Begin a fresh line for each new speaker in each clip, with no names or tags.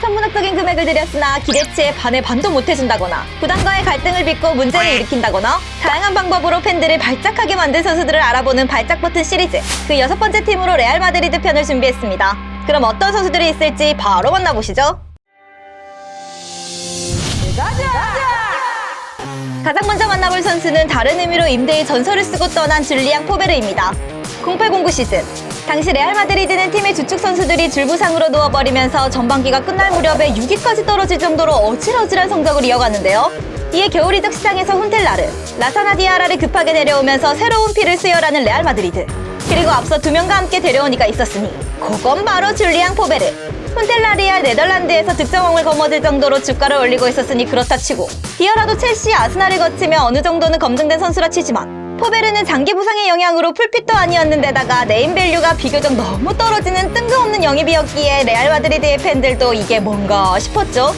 천문학적인 금액을 들였으나 기대치의 반의 반도 못해준다거나 구단과의 갈등을 빚고 문제를 일으킨다거나 다양한 방법으로 팬들을 발작하게 만든 선수들을 알아보는 발작 버튼 시리즈, 그 6번째 팀으로 레알 마드리드 편을 준비했습니다. 그럼 어떤 선수들이 있을지 바로 만나보시죠. 가장 먼저 만나볼 선수는 다른 의미로 임대의 전설을 쓰고 떠난 줄리앙 포베르입니다. 0809 시즌 당시 레알 마드리드는 팀의 주축 선수들이 줄부상으로 누워버리면서 전반기가 끝날 무렵에 6위까지 떨어질 정도로 어질어질한 성적을 이어갔는데요. 이에 겨울 이적 시장에서 훈텔라르, 라사나 디아라를 급하게 데려오면서 새로운 피를 수혈하는 레알 마드리드. 그리고 앞서 2명과 함께 데려온 이가 있었으니 그건 바로 줄리앙 포베르. 훈텔라르야 네덜란드에서 득점왕을 거머쥘 정도로 주가를 올리고 있었으니 그렇다 치고, 디아라도 첼시, 아스날을 거치며 어느 정도는 검증된 선수라 치지만 포베르는 장기 부상의 영향으로 풀핏도 아니었는데다가 네임밸류가 비교적 너무 떨어지는 뜬금없는 영입이었기에 레알 마드리드의 팬들도 이게 뭔가 싶었죠.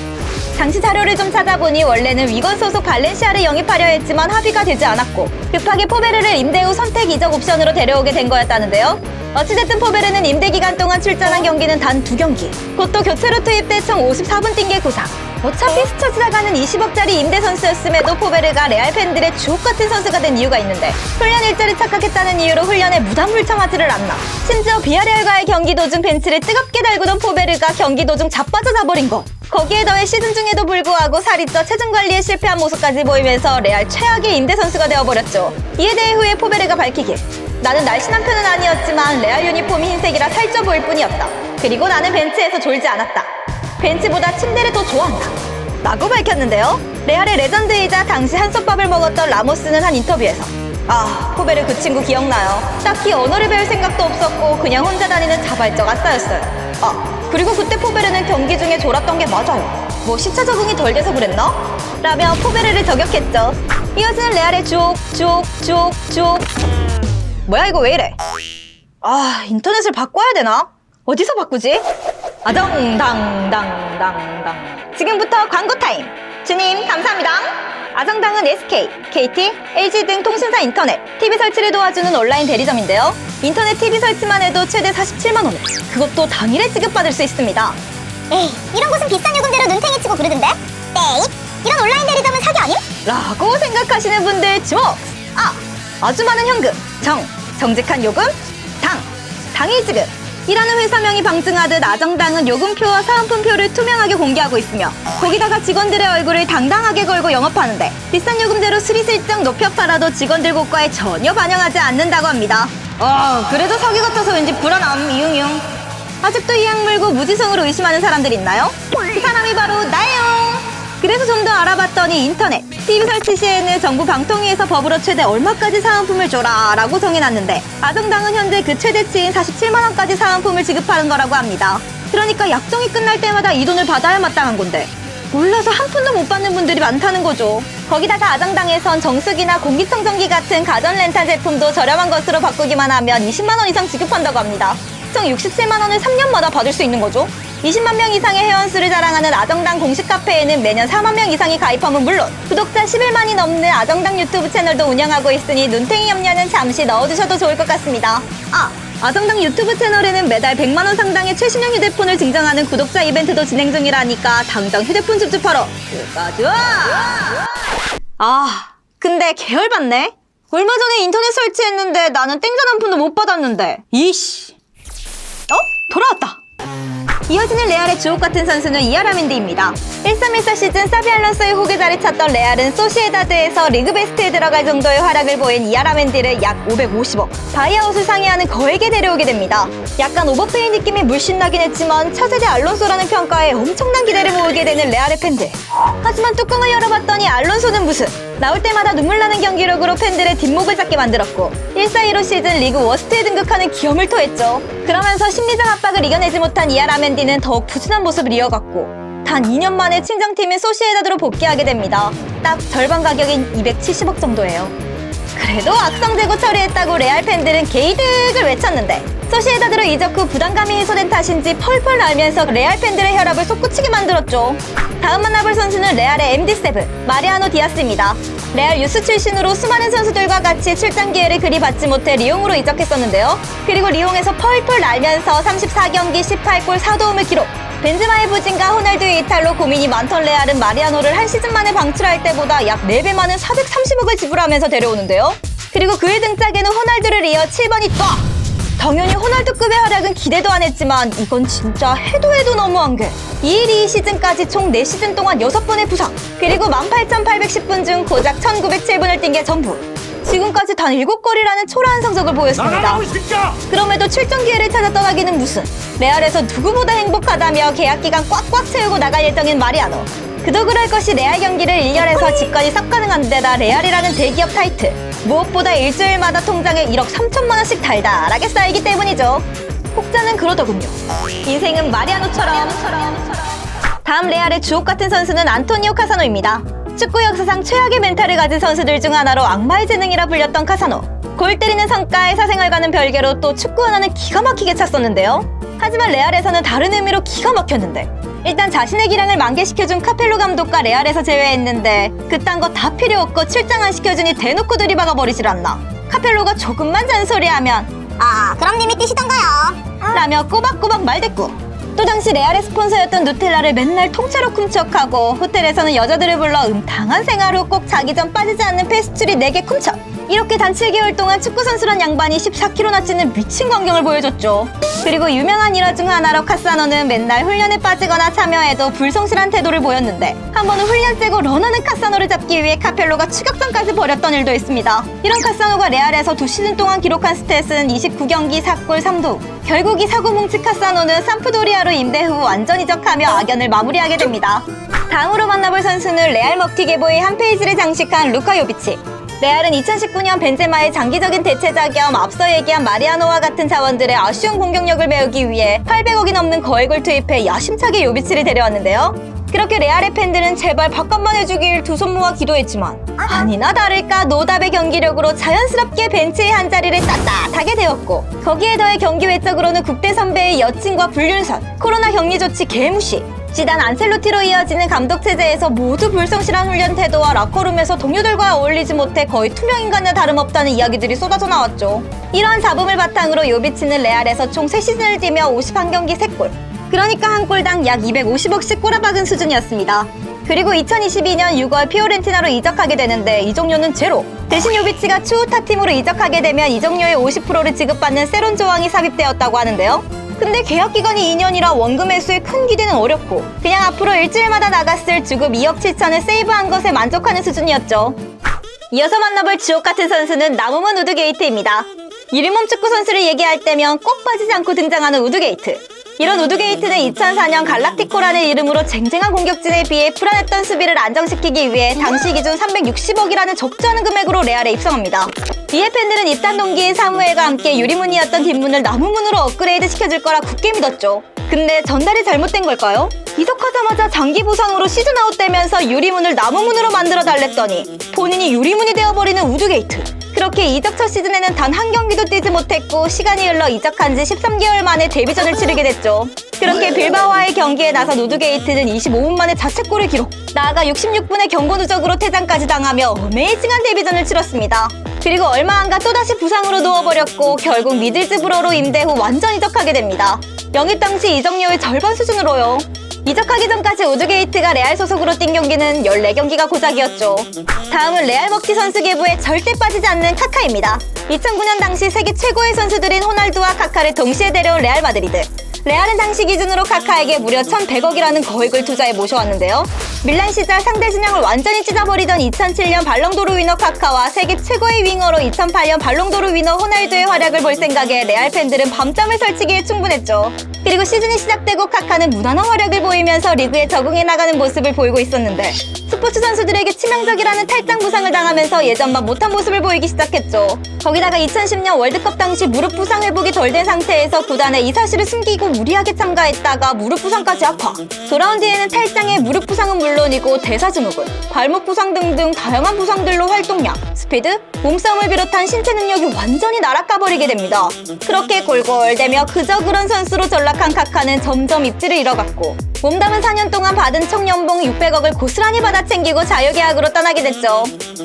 당시 자료를 좀 찾아보니 원래는 위건 소속 발렌시아를 영입하려 했지만 합의가 되지 않았고 급하게 포베르를 임대 후 선택 이적 옵션으로 데려오게 된 거였다는데요. 어찌됐든 포베르는 임대 기간 동안 출전한 경기는 단 2경기, 그것도 교체로 투입돼 총 54분 뛴 게 고사. 어차피 스쳐 지나가는 20억짜리 임대 선수였음에도 포베르가 레알 팬들의 주옥같은 선수가 된 이유가 있는데, 훈련 일자리 착각했다는 이유로 훈련에 무단 불참하지를 않나. 심지어 비아레알과의 경기 도중 벤치를 뜨겁게 달구던 포베르가 경기 도중 자빠져 자버린 거. 거기에 더해 시즌 중에도 불구하고 살이 쪄 체중 관리에 실패한 모습까지 보이면서 레알 최악의 임대 선수가 되어버렸죠. 이에 대해 후에 포베르가 밝히길, 나는 날씬한 편은 아니었지만 레알 유니폼이 흰색이라 살쪄 보일 뿐이었다. 그리고 나는 벤치에서 졸지 않았다. 벤치보다 침대를 더 좋아한다 라고 밝혔는데요. 레알의 레전드이자 당시 한솥밥을 먹었던 라모스는 한 인터뷰에서, 포베르 그 친구 기억나요. 딱히 언어를 배울 생각도 없었고 그냥 혼자 다니는 자발적 아싸였어요. 그리고 그때 포베르는 경기 중에 졸았던 게 맞아요. 뭐 시차 적응이 덜 돼서 그랬나? 라며 포베르를 저격했죠. 이어지는 레알의 주옥. 뭐야 이거 왜 이래? 인터넷을 바꿔야 되나? 어디서 바꾸지? 아정당당당당. 지금부터 광고 타임. 주님 감사합니다. 아정당은 SK, KT, LG 등 통신사 인터넷, TV 설치를 도와주는 온라인 대리점인데요. 인터넷 TV 설치만 해도 최대 47만 원에, 그것도 당일에 지급받을 수 있습니다.
에이, 이런 곳은 비싼 요금제로 눈탱이 치고 그러던데? 땡! 이런 온라인 대리점은 사기 아님?
라고 생각하시는 분들 주목! 아주 많은 현금, 정직한 요금, 당일 지급. 이라는 회사명이 방증하듯 아정당은 요금표와 사은품표를 투명하게 공개하고 있으며 거기다가 직원들의 얼굴을 당당하게 걸고 영업하는데, 비싼 요금제로 스리슬쩍 높여 팔아도 직원들 고가에 전혀 반영하지 않는다고 합니다. 그래도 사기 같아서 왠지 불안함, 이응이응. 아직도 이 약물고 무지성으로 의심하는 사람들 있나요? 그 사람이 바로 나예요. 그래서 좀 더 알아봤더니 인터넷, TV 설치 시에는 정부 방통위에서 법으로 최대 얼마까지 사은품을 줘라 라고 정해놨는데, 아정당은 현재 그 최대치인 47만 원까지 사은품을 지급하는 거라고 합니다. 그러니까 약정이 끝날 때마다 이 돈을 받아야 마땅한 건데 몰라서 한 푼도 못 받는 분들이 많다는 거죠. 거기다가 아정당에선 정수기나 공기청정기 같은 가전 렌탈 제품도 저렴한 것으로 바꾸기만 하면 20만 원 이상 지급한다고 합니다. 총 67만 원을 3년마다 받을 수 있는 거죠. 20만 명 이상의 회원수를 자랑하는 아정당 공식 카페에는 매년 4만 명 이상이 가입하면 물론 구독자 11만이 넘는 아정당 유튜브 채널도 운영하고 있으니 눈탱이 염려는 잠시 넣어두셔도 좋을 것 같습니다. 아정당 유튜브 채널에는 매달 100만 원 상당의 최신형 휴대폰을 증정하는 구독자 이벤트도 진행 중이라니까 당장 휴대폰 줍줍하러 가자. 근데 계열받네? 얼마 전에 인터넷 설치했는데 나는 땡전 한 푼도 못 받았는데. 이씨. 돌아왔다. 이어지는 레알의 주옥같은 선수는 이아라멘디입니다. 1314 시즌 사비 알론소의 후계자를 찾던 레알은 소시에다드에서 리그 베스트에 들어갈 정도의 활약을 보인 이아라멘디를 약 550억, 바이아웃을 상회하는 거액에 데려오게 됩니다. 약간 오버페이 느낌이 물씬 나긴 했지만 차세대 알론소라는 평가에 엄청난 기대를 모으게 되는 레알의 팬들. 하지만 뚜껑을 열어봤더니 알론소는 무슨, 나올 때마다 눈물 나는 경기력으로 팬들의 뒷목을 잡게 만들었고 1415 시즌 리그 워스트에 등극하는 기염을 토했죠. 그러면서 심리적 압박을 이겨내지 못한 이아라멘디는 더욱 부진한 모습을 이어갔고 단 2년 만에 친정팀인 소시에다드로 복귀하게 됩니다. 딱 절반 가격인 270억 정도예요. 그래도 악성 재고 처리했다고 레알 팬들은 개이득을 외쳤는데, 소시에다드로 이적 후 부담감이 해소된 탓인지 펄펄 날면서 레알 팬들의 혈압을 솟구치게 만들었죠. 다음 만나볼 선수는 레알의 MD7, 마리아노 디아스입니다. 레알 유스 출신으로 수많은 선수들과 같이 출장 기회를 그리 받지 못해 리옹으로 이적했었는데요. 그리고 리옹에서 펄펄 날면서 34경기 18골 4도움을 기록, 벤제마의 부진과 호날두의 이탈로 고민이 많던 레알은 마리아노를 한 시즌 만에 방출할 때보다 약 4배 많은 430억을 지불하면서 데려오는데요. 그리고 그의 등짝에는 호날두를 이어 7번이 꽉! 당연히 호날두급의 활약은 기대도 안 했지만 이건 진짜 해도 너무한 게 이 일이 이 시즌까지 총 4시즌 동안 6번의 부상 그리고 18,810분 중 고작 1,907분을 뛴 게 전부. 지금까지 단 7골이라는 초라한 성적을 보였습니다. 그럼에도 출전 기회를 찾아 떠나기는 무슨. 레알에서 누구보다 행복하다며 계약 기간 꽉꽉 채우고 나갈 예정인 마리아노. 그도 그럴 것이 레알 경기를 1년에서 직관이 싹 가능한 데다 레알이라는 대기업 타이틀. 무엇보다 일주일마다 통장에 1억 3천만 원씩 달달하게 쌓이기 때문이죠. 혹자는 그러더군요. 인생은 마리아노처럼. 다음 레알의 주옥 같은 선수는 안토니오 카사노입니다. 축구 역사상 최악의 멘탈을 가진 선수들 중 하나로 악마의 재능이라 불렸던 카사노. 골 때리는 성과의 사생활과는 별개로 또 축구 하나는 기가 막히게 찼었는데요. 하지만 레알에서는 다른 의미로 기가 막혔는데 일단 자신의 기량을 만개시켜준 카펠로 감독과 레알에서 제외했는데 그딴 거 다 필요 없고 출장 안 시켜주니 대놓고 들이박아 버리질 않나. 카펠로가 조금만 잔소리하면
그럼 님이 뛰시던가요.
라며 꼬박꼬박 말대꾸. 또 당시 레알의 스폰서였던 누텔라를 맨날 통째로 쿰척하고 호텔에서는 여자들을 불러 음탕한 생활 후 꼭 자기 전 빠지지 않는 페스츄리 4개 쿰척. 이렇게 단 7개월 동안 축구선수란 양반이 14kg나 찌는 미친 광경을 보여줬죠. 그리고 유명한 일화 중 하나로 카사노는 맨날 훈련에 빠지거나 참여해도 불성실한 태도를 보였는데 한 번은 훈련 째고 런하는 카사노를 잡기 위해 카펠로가 추격전까지 벌였던 일도 있습니다. 이런 카사노가 레알에서 2시즌 동안 기록한 스탯은 29경기 4골 3도. 결국 이 사고 뭉치 카사노는 삼프도리아로 임대 후 완전 이적하며 악연을 마무리하게 됩니다. 다음으로 만나볼 선수는 레알 먹튀계보의 한 페이지를 장식한 루카 요비치. 레알은 2019년 벤제마의 장기적인 대체자 겸 앞서 얘기한 마리아노와 같은 자원들의 아쉬운 공격력을 메우기 위해 800억이 넘는 거액을 투입해 야심차게 요비치를 데려왔는데요. 그렇게 레알의 팬들은 제발 바깥만 해주길 두 손 모아 기도했지만 아니나 다를까 노답의 경기력으로 자연스럽게 벤치의 한 자리를 따뜻하게 데웠고 거기에 더해 경기 외적으로는 국대 선배의 여친과 불륜선, 코로나 격리 조치 개무시, 지단 안첼로티로 이어지는 감독 체제에서 모두 불성실한 훈련 태도와 라커룸에서 동료들과 어울리지 못해 거의 투명인간과 다름없다는 이야기들이 쏟아져 나왔죠. 이러한 잡음을 바탕으로 요비치는 레알에서 총 3시즌을 뛰며 51경기 3골. 그러니까 한 골당 약 250억씩 꼬라박은 수준이었습니다. 그리고 2022년 6월 피오렌티나로 이적하게 되는데 이적료는 제로. 대신 요비치가 추우타 팀으로 이적하게 되면 이적료의 50%를 지급받는 세론 조항이 삽입되었다고 하는데요. 근데 계약 기간이 2년이라 원금 회수에 큰 기대는 어렵고 그냥 앞으로 일주일마다 나갔을 주급 2억 7천을 세이브한 것에 만족하는 수준이었죠. 이어서 만나볼 주옥 같은 선수는 나무문 우드게이트입니다. 이름몸 축구 선수를 얘기할 때면 꼭 빠지지 않고 등장하는 우드게이트. 이런 우드게이트는 2004년 갈락티코라는 이름으로 쟁쟁한 공격진에 비해 불안했던 수비를 안정시키기 위해 당시 기준 360억이라는 적지 않은 금액으로 레알에 입성합니다. 이에 팬들은 입단 동기인 사무엘과 함께 유리문이었던 뒷문을 나무문으로 업그레이드 시켜줄 거라 굳게 믿었죠. 근데 전달이 잘못된 걸까요? 이적하자마자 장기 부상으로 시즌 아웃되면서 유리문을 나무문으로 만들어 달랬더니 본인이 유리문이 되어버리는 우드게이트. 그렇게 이적 첫 시즌에는 단 한 경기도 뛰지 못했고 시간이 흘러 이적한 지 13개월 만에 데뷔전을 치르게 됐죠. 그렇게 빌바오와의 경기에 나선 우드게이트는 25분 만에 자책골을 기록. 나아가 66분에 경고 누적으로 퇴장까지 당하며 어메이징한 데뷔전을 치렀습니다. 그리고 얼마 안 가 또다시 부상으로 누워버렸고 결국 미들즈브로로 임대 후 완전 이적하게 됩니다. 영입 당시 이적료의 절반 수준으로요. 이적하기 전까지 우드게이트가 레알 소속으로 뛴 경기는 14경기가 고작이었죠. 다음은 레알 먹튀 선수 계보에 절대 빠지지 않는 카카입니다. 2009년 당시 세계 최고의 선수들인 호날두와 카카를 동시에 데려온 레알 마드리드. 레알은 당시 기준으로 카카에게 무려 1,100억이라는 거액을 투자해 모셔왔는데요. 밀란 시절 상대 진영을 완전히 찢어버리던 2007년 발롱도르 위너 카카와 세계 최고의 윙어로 2008년 발롱도르 위너 호날두의 활약을 볼 생각에 레알 팬들은 밤잠을 설치기에 충분했죠. 그리고 시즌이 시작되고 카카는 무난한 활약을 보이면서 리그에 적응해 나가는 모습을 보이고 있었는데 스포츠 선수들에게 치명적이라는 탈장 부상을 당하면서 예전만 못한 모습을 보이기 시작했죠. 거기다가 2010년 월드컵 당시 무릎 부상 회복이 덜 된 상태에서 구단에 이 사실을 숨기고 무리하게 참가했다가 무릎 부상까지 악화. 돌아온 뒤에는 탈장에 무릎 부상은 물론이고 대사증후군, 발목 부상 등등 다양한 부상들로 활동량, 스피드, 몸싸움을 비롯한 신체 능력이 완전히 날아가버리게 됩니다. 그렇게 골골대며 그저 그런 선수로 전락한 카카는 점점 입지를 잃어갔고 몸담은 4년 동안 받은 총 연봉 600억을 고스란히 받아 챙기고 자유계약으로 떠나게 됐죠.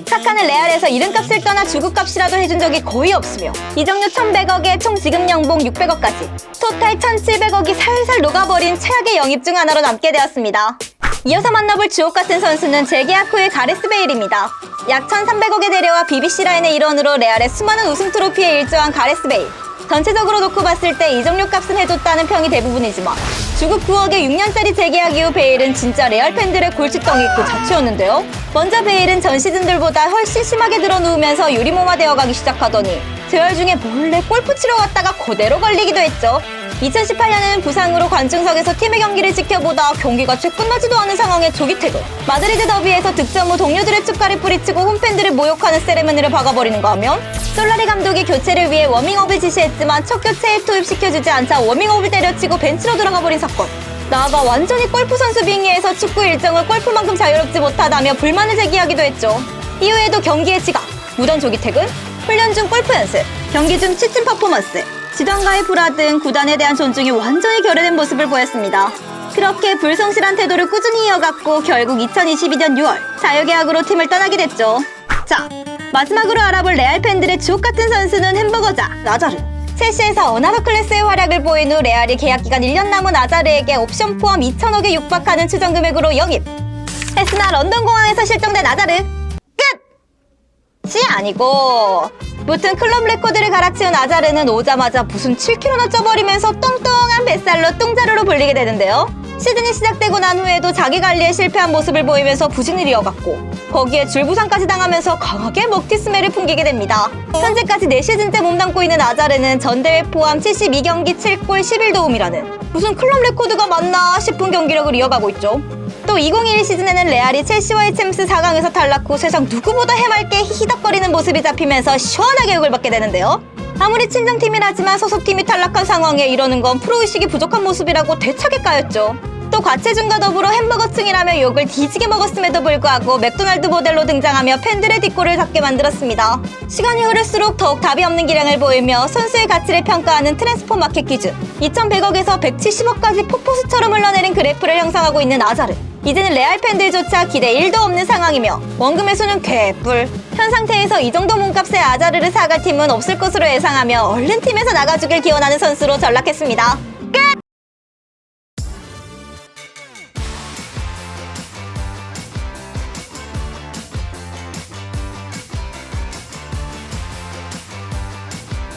카카는 레알에서 이름값을 떠나 주급값이라도 해준 적이 거의 없으며 이적료 1100억에 총 지급 연봉 600억까지 토탈 1700억이 살살 녹아버린 최악의 영입 중 하나로 남게 되었습니다. 이어서 만나볼 주옥같은 선수는 재계약 후의 가레스 베일입니다. 약 1300억의 대려와 BBC 라인의 일원으로 레알의 수많은 우승 트로피에 일조한 가레스 베일. 전체적으로 놓고 봤을 때 이적료 값은 해줬다는 평이 대부분이지만 주급 9억의 6년짜리 재계약 이후 베일은 진짜 레알 팬들의 골칫덩이 그 자체였는데요. 먼저 베일은 전 시즌들보다 훨씬 심하게 드러누우면서 유리몸화되어 가기 시작하더니 재활 중에 몰래 골프 치러 갔다가 그대로 걸리기도 했죠. 2018년에는 부상으로 관중석에서 팀의 경기를 지켜보다 경기가 채 끝나지도 않은 상황에 조기 퇴근. 마드리드 더비에서 득점 후 동료들의 축가를 뿌리치고 홈팬들을 모욕하는 세레머니를 박아버리는가 하면 솔라리 감독이 교체를 위해 워밍업을 지시했지만 첫 교체에 투입시켜주지 않자 워밍업을 때려치고 벤치로 들어가버린 사건. 나아가 완전히 골프 선수 빙의해서 축구 일정을 골프만큼 자유롭지 못하다며 불만을 제기하기도 했죠. 이후에도 경기에 지각, 무단 조기 퇴근, 훈련 중 골프 연습, 경기 중 취침 퍼포먼스, 지도자와의 불화 등 구단에 대한 존중이 완전히 결여된 모습을 보였습니다. 그렇게 불성실한 태도를 꾸준히 이어갔고 결국 2022년 6월 자유계약으로 팀을 떠나게 됐죠. 자, 마지막으로 알아볼 레알 팬들의 주옥같은 선수는 햄버거자 나자르. 첼시에서 어나더 클래스의 활약을 보인 후 레알이 계약기간 1년 남은 나자르에게 옵션 포함 2천억에 육박하는 추정 금액으로 영입. 했으나 런던 공항에서 실종된 나자르 끝이 아니고 무튼 클럽 레코드를 갈아치운 아자르는 오자마자 무슨 7kg나 쪄버리면서 뚱뚱한 뱃살로 뚱자루로 불리게 되는데요. 시즌이 시작되고 난 후에도 자기 관리에 실패한 모습을 보이면서 부진을 이어갔고 거기에 줄부상까지 당하면서 강하게 먹튀 스멜을 풍기게 됩니다. 현재까지 4시즌째 몸담고 있는 아자르는 전대회 포함 72경기 7골 11도움이라는 무슨 클럽 레코드가 맞나 싶은 경기력을 이어가고 있죠. 또 2021 시즌에는 레알이 첼시와의 챔스 4강에서 탈락 후 세상 누구보다 해맑게 히히덕거리는 모습이 잡히면서 시원하게 욕을 받게 되는데요. 아무리 친정팀이라지만 소속팀이 탈락한 상황에 이러는 건 프로의식이 부족한 모습이라고 대차게 까였죠. 또 과체중과 더불어 햄버거층이라며 욕을 뒤지게 먹었음에도 불구하고 맥도날드 모델로 등장하며 팬들의 뒷골을 닫게 만들었습니다. 시간이 흐를수록 더욱 답이 없는 기량을 보이며 선수의 가치를 평가하는 트랜스포 마켓 기준 2100억에서 170억까지 폭포수처럼 흘러내린 그래프를 형성하고 있는 아자르. 이제는 레알 팬들조차 기대 1도 없는 상황이며 원금의 수는 개뿔. 현 상태에서 이 정도 몸값의 아자르를 사갈 팀은 없을 것으로 예상하며 얼른 팀에서 나가주길 기원하는 선수로 전락했습니다.